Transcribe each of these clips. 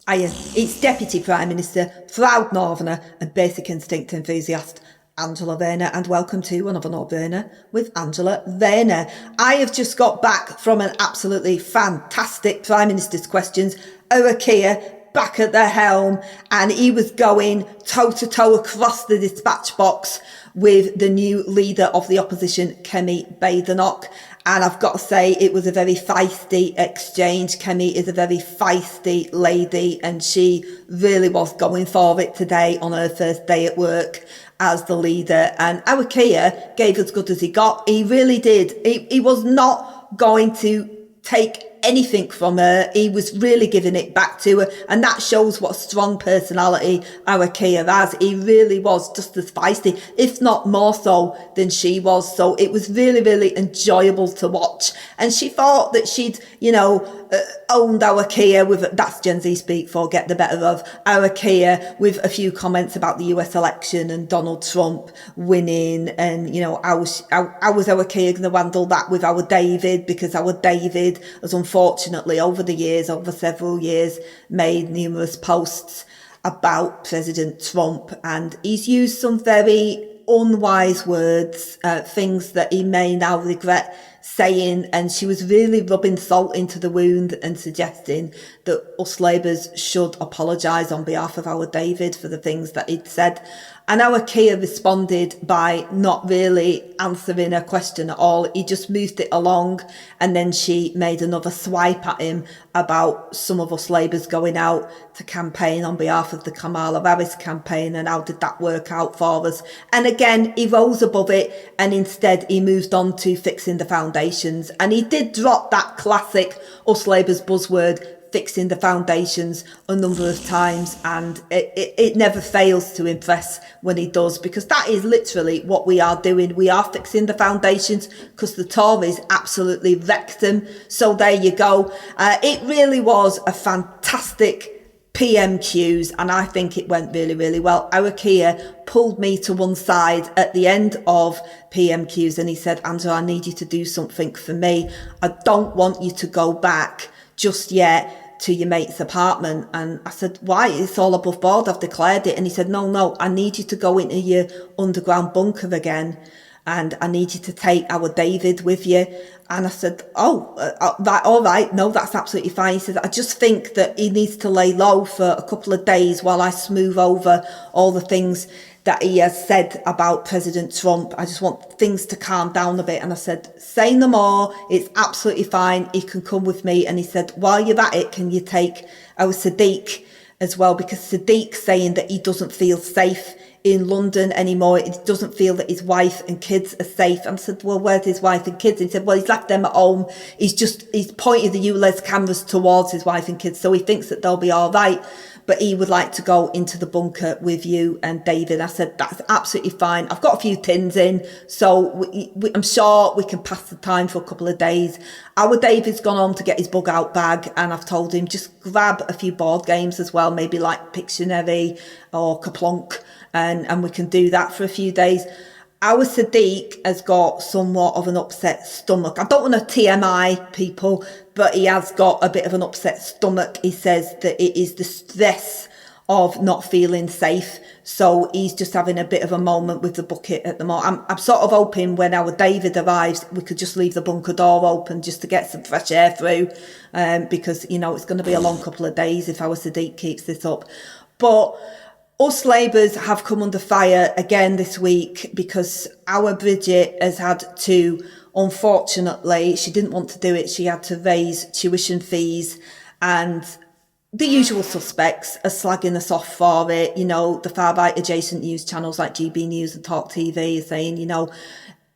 It's Deputy Prime Minister, proud Northerner and basic instinct enthusiast, Angela Rayner, and welcome to Another Not Rayner with Angela Rayner. I have just got back from an absolutely fantastic Prime Minister's questions. Our Keir back at the helm, and he was going toe-to-toe across the dispatch box with the new leader of the opposition, Kemi Badenoch. And I've got to say, it was a very feisty exchange. Kemi is a very feisty lady, and she really was going for it today on her first day at work as the leader. And our Keir gave as good as he got. He really did. He was not going to take anything from her. He was really giving it back to her, and that shows what a strong personality our Keir has. He really was just as feisty, if not more so than she was. So it was really, really enjoyable to watch. And she thought that she'd, owned our Keir with, that's Gen Z speak for, get the better of our Keir, with a few comments about the US election and Donald Trump winning. And, how was our Keir going to handle that with our David? Because our David has unfortunately over several years, made numerous posts about President Trump, and he's used some very unwise words, things that he may now regret saying, and she was really rubbing salt into the wound and suggesting that us Labourers should apologise on behalf of our David for the things that he'd said. And our Keir responded by not really answering her question at all. He just moved it along, and then she made another swipe at him about some of us Labourers going out to campaign on behalf of the Kamala Harris campaign, and how did that work out for us? And again, he rose above it, and instead he moved on to fixing the foundations. And he did drop that classic us Labourers buzzword, fixing the foundations, a number of times, and it never fails to impress when he does, because that is literally what we are doing. We are fixing the foundations because the Tories absolutely wrecked them. So there you go. It really was a fantastic PMQs, and I think it went really, really well. Our Keir pulled me to one side at the end of PMQs, and he said, Angela, I need you to do something for me. I don't want you to go back just yet to your mate's apartment. And I said, why? It's all above board. I've declared it. And he said, no, I need you to go into your underground bunker again. And I need you to take our David with you. And I said, right, all right. No, that's absolutely fine. He said, I just think that he needs to lay low for a couple of days while I smooth over all the things that he has said about President Trump. I just want things to calm down a bit. And I said, say no more. It's absolutely fine. He can come with me. And he said, while you're at it, can you take our Sadiq as well? Because Sadiq's saying that he doesn't feel safe in London anymore. He doesn't feel that his wife and kids are safe. And I said, well, where's his wife and kids? And he said, well, he's left them at home. He's pointed the ULEZ cameras towards his wife and kids, so he thinks that they'll be all right. But he would like to go into the bunker with you and David. I said, that's absolutely fine. I've got a few tins in, so I'm sure we can pass the time for a couple of days. Our David's gone home to get his bug out bag, and I've told him just grab a few board games as well, maybe like Pictionary or Kaplonk, and we can do that for a few days. Our Sadiq has got somewhat of an upset stomach. I don't want to TMI people, but he has got a bit of an upset stomach. He says that it is the stress of not feeling safe. So he's just having a bit of a moment with the bucket at the moment. I'm sort of hoping when our David arrives, we could just leave the bunker door open just to get some fresh air through, because, it's going to be a long couple of days if our Sadiq keeps this up. But us Labourers have come under fire again this week because our Bridget has had to, unfortunately, she didn't want to do it. She had to raise tuition fees, and the usual suspects are slagging us off for it. The far right adjacent news channels like GB News and Talk TV are saying,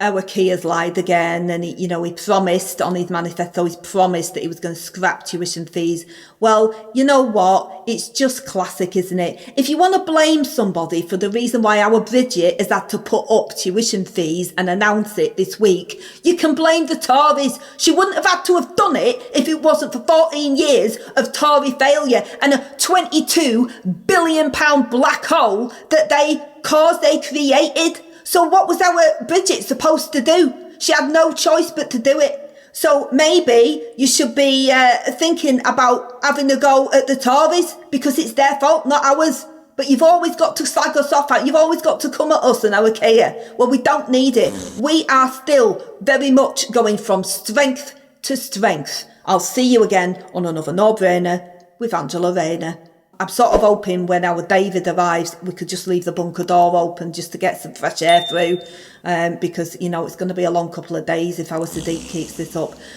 our Keir's lied again, and he promised on his manifesto, he's promised that he was going to scrap tuition fees. Well, you know what? It's just classic, isn't it? If you want to blame somebody for the reason why our Bridget has had to put up tuition fees and announce it this week, you can blame the Tories. She wouldn't have had to have done it if it wasn't for 14 years of Tory failure and a £22 billion black hole that they created. So what was our Bridget supposed to do? She had no choice but to do it. So maybe you should be thinking about having a go at the Tories, because it's their fault, not ours. But you've always got to slag us off. You've always got to come at us and our keir. Well, we don't need it. We are still very much going from strength to strength. I'll see you again on another No-Brainer with Angela Rayner. I'm sort of hoping when our David arrives, we could just leave the bunker door open just to get some fresh air through, because, you know, it's going to be a long couple of days if our Sadiq keeps this up.